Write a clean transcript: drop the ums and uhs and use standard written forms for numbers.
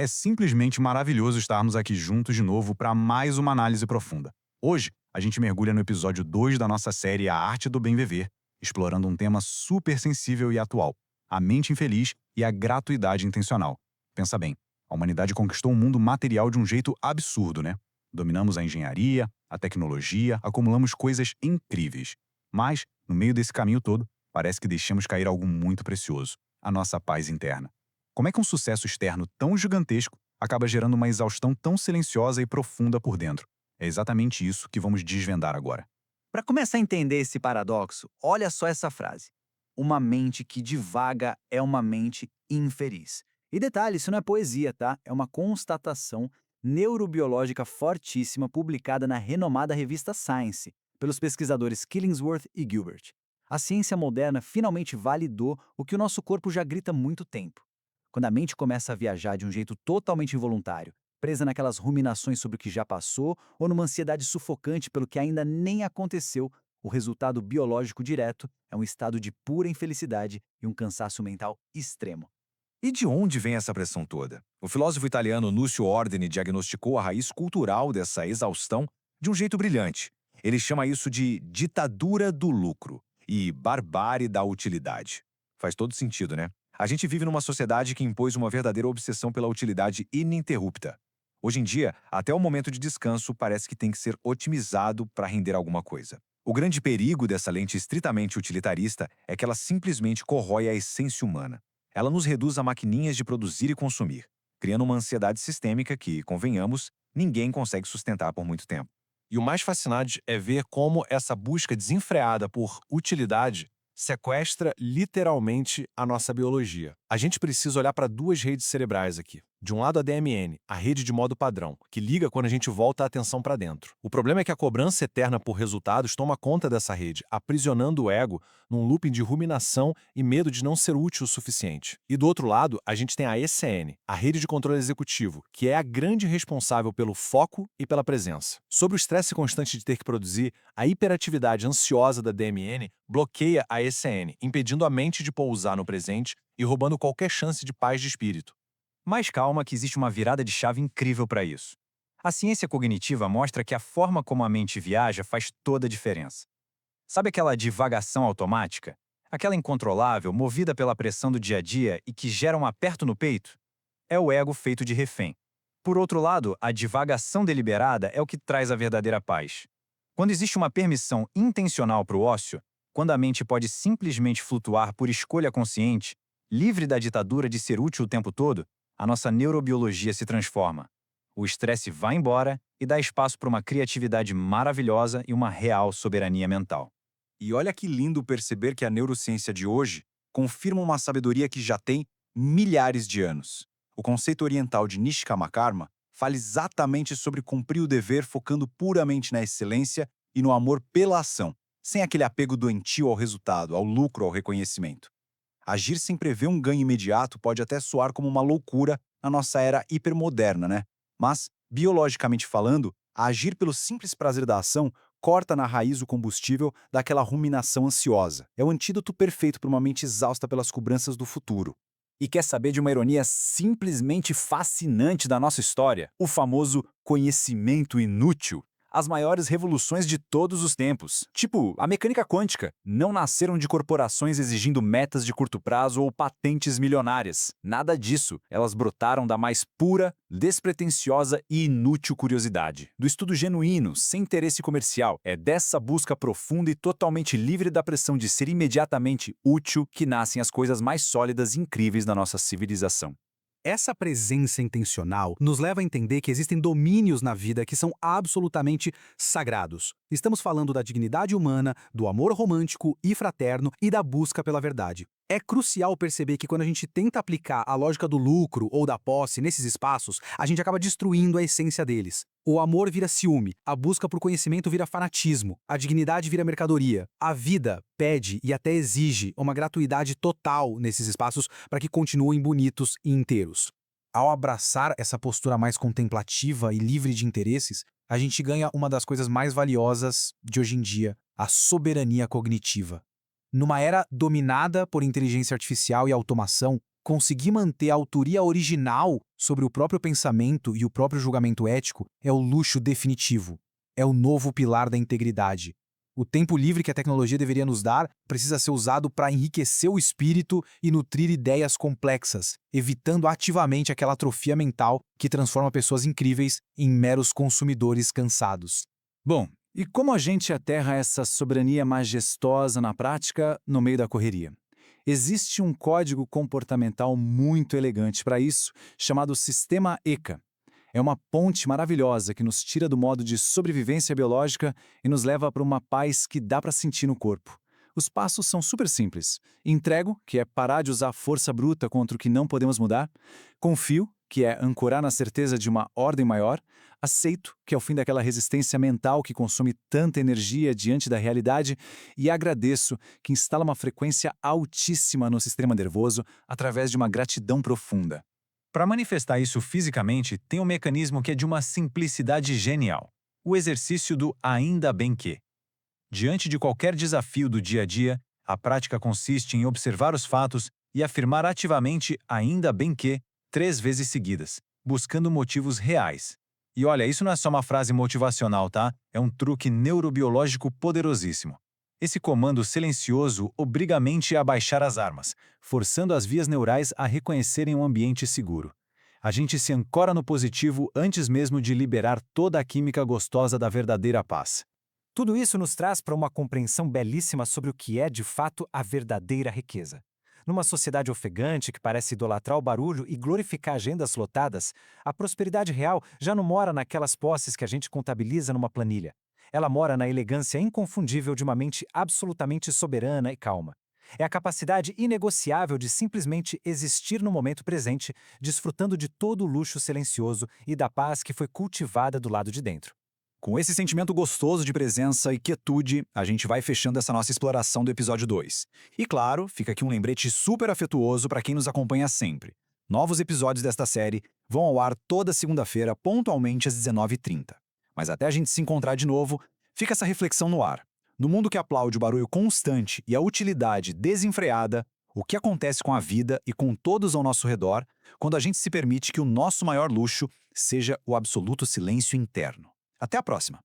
É simplesmente maravilhoso estarmos aqui juntos de novo para mais uma análise profunda. Hoje, a gente mergulha no episódio 2 da nossa série A Arte do Bem Viver, explorando um tema super sensível e atual: a mente infeliz e a gratuidade intencional. Pensa bem, a humanidade conquistou o mundo material de um jeito absurdo, né? Dominamos a engenharia, a tecnologia, acumulamos coisas incríveis. Mas, no meio desse caminho todo, parece que deixamos cair algo muito precioso: a nossa paz interna. Como é que um sucesso externo tão gigantesco acaba gerando uma exaustão tão silenciosa e profunda por dentro? É exatamente isso que vamos desvendar agora. Para começar a entender esse paradoxo, olha só essa frase. Uma mente que divaga é uma mente infeliz. E detalhe, isso não é poesia, tá? É uma constatação neurobiológica fortíssima publicada na renomada revista Science, pelos pesquisadores Killingsworth e Gilbert. A ciência moderna finalmente validou o que o nosso corpo já grita há muito tempo. Quando a mente começa a viajar de um jeito totalmente involuntário, presa naquelas ruminações sobre o que já passou ou numa ansiedade sufocante pelo que ainda nem aconteceu, o resultado biológico direto é um estado de pura infelicidade e um cansaço mental extremo. E de onde vem essa pressão toda? O filósofo italiano Núcio Ordine diagnosticou a raiz cultural dessa exaustão de um jeito brilhante. Ele chama isso de ditadura do lucro e barbárie da utilidade. Faz todo sentido, né? A gente vive numa sociedade que impôs uma verdadeira obsessão pela utilidade ininterrupta. Hoje em dia, até o momento de descanso parece que tem que ser otimizado para render alguma coisa. O grande perigo dessa lente estritamente utilitarista é que ela simplesmente corrói a essência humana. Ela nos reduz a maquininhas de produzir e consumir, criando uma ansiedade sistêmica que, convenhamos, ninguém consegue sustentar por muito tempo. E o mais fascinante é ver como essa busca desenfreada por utilidade sequestra literalmente a nossa biologia. A gente precisa olhar para duas redes cerebrais aqui. De um lado, a DMN, a rede de modo padrão, que liga quando a gente volta a atenção para dentro. O problema é que a cobrança eterna por resultados toma conta dessa rede, aprisionando o ego num looping de ruminação e medo de não ser útil o suficiente. E do outro lado, a gente tem a ECN, a rede de controle executivo, que é a grande responsável pelo foco e pela presença. Sobre o estresse constante de ter que produzir, a hiperatividade ansiosa da DMN bloqueia a ECN, impedindo a mente de pousar no presente e roubando qualquer chance de paz de espírito. Mas calma que existe uma virada de chave incrível para isso. A ciência cognitiva mostra que a forma como a mente viaja faz toda a diferença. Sabe aquela divagação automática? Aquela incontrolável, movida pela pressão do dia a dia e que gera um aperto no peito? É o ego feito de refém. Por outro lado, a divagação deliberada é o que traz a verdadeira paz. Quando existe uma permissão intencional para o ócio, quando a mente pode simplesmente flutuar por escolha consciente, livre da ditadura de ser útil o tempo todo, a nossa neurobiologia se transforma. O estresse vai embora e dá espaço para uma criatividade maravilhosa e uma real soberania mental. E olha que lindo perceber que a neurociência de hoje confirma uma sabedoria que já tem milhares de anos. O conceito oriental de Nishkama Karma fala exatamente sobre cumprir o dever focando puramente na excelência e no amor pela ação, sem aquele apego doentio ao resultado, ao lucro, ao reconhecimento. Agir sem prever um ganho imediato pode até soar como uma loucura na nossa era hipermoderna, né? Mas, biologicamente falando, agir pelo simples prazer da ação corta na raiz o combustível daquela ruminação ansiosa. É o antídoto perfeito para uma mente exausta pelas cobranças do futuro. E quer saber de uma ironia simplesmente fascinante da nossa história? O famoso conhecimento inútil. As maiores revoluções de todos os tempos, tipo a mecânica quântica, não nasceram de corporações exigindo metas de curto prazo ou patentes milionárias. Nada disso. Elas brotaram da mais pura, despretensiosa e inútil curiosidade. Do estudo genuíno, sem interesse comercial. É dessa busca profunda e totalmente livre da pressão de ser imediatamente útil que nascem as coisas mais sólidas e incríveis da nossa civilização. Essa presença intencional nos leva a entender que existem domínios na vida que são absolutamente sagrados. Estamos falando da dignidade humana, do amor romântico e fraterno e da busca pela verdade. É crucial perceber que quando a gente tenta aplicar a lógica do lucro ou da posse nesses espaços, a gente acaba destruindo a essência deles. O amor vira ciúme, a busca por conhecimento vira fanatismo, a dignidade vira mercadoria. A vida pede e até exige uma gratuidade total nesses espaços para que continuem bonitos e inteiros. Ao abraçar essa postura mais contemplativa e livre de interesses, a gente ganha uma das coisas mais valiosas de hoje em dia, a soberania cognitiva. Numa era dominada por inteligência artificial e automação, Conseguir manter a autoria original sobre o próprio pensamento e o próprio julgamento ético é o luxo definitivo. É o novo pilar da integridade. O tempo livre que a tecnologia deveria nos dar precisa ser usado para enriquecer o espírito e nutrir ideias complexas, evitando ativamente aquela atrofia mental que transforma pessoas incríveis em meros consumidores cansados. Bom, e como a gente aterra essa soberania majestosa na prática no meio da correria? Existe um código comportamental muito elegante para isso, chamado Sistema ECA. É uma ponte maravilhosa que nos tira do modo de sobrevivência biológica e nos leva para uma paz que dá para sentir no corpo. Os passos são super simples. Entrego, que é parar de usar força bruta contra o que não podemos mudar. Confio, que é ancorar na certeza de uma ordem maior. Aceito, que é o fim daquela resistência mental que consome tanta energia diante da realidade. E agradeço, que instala uma frequência altíssima no sistema nervoso através de uma gratidão profunda. Para manifestar isso fisicamente, tem um mecanismo que é de uma simplicidade genial: o exercício do ainda bem que. Diante de qualquer desafio do dia a dia, a prática consiste em observar os fatos e afirmar ativamente ainda bem que 3 vezes seguidas, buscando motivos reais. E olha, isso não é só uma frase motivacional, tá? É um truque neurobiológico poderosíssimo. Esse comando silencioso obriga a mente a baixar as armas, forçando as vias neurais a reconhecerem um ambiente seguro. A gente se ancora no positivo antes mesmo de liberar toda a química gostosa da verdadeira paz. Tudo isso nos traz para uma compreensão belíssima sobre o que é, de fato, a verdadeira riqueza. Numa sociedade ofegante que parece idolatrar o barulho e glorificar agendas lotadas, a prosperidade real já não mora naquelas posses que a gente contabiliza numa planilha. Ela mora na elegância inconfundível de uma mente absolutamente soberana e calma. É a capacidade inegociável de simplesmente existir no momento presente, desfrutando de todo o luxo silencioso e da paz que foi cultivada do lado de dentro. Com esse sentimento gostoso de presença e quietude, a gente vai fechando essa nossa exploração do episódio 2. E claro, fica aqui um lembrete super afetuoso para quem nos acompanha sempre. Novos episódios desta série vão ao ar toda segunda-feira, pontualmente às 19h30. Mas até a gente se encontrar de novo, fica essa reflexão no ar. No mundo que aplaude o barulho constante e a utilidade desenfreada, o que acontece com a vida e com todos ao nosso redor quando a gente se permite que o nosso maior luxo seja o absoluto silêncio interno? Até a próxima!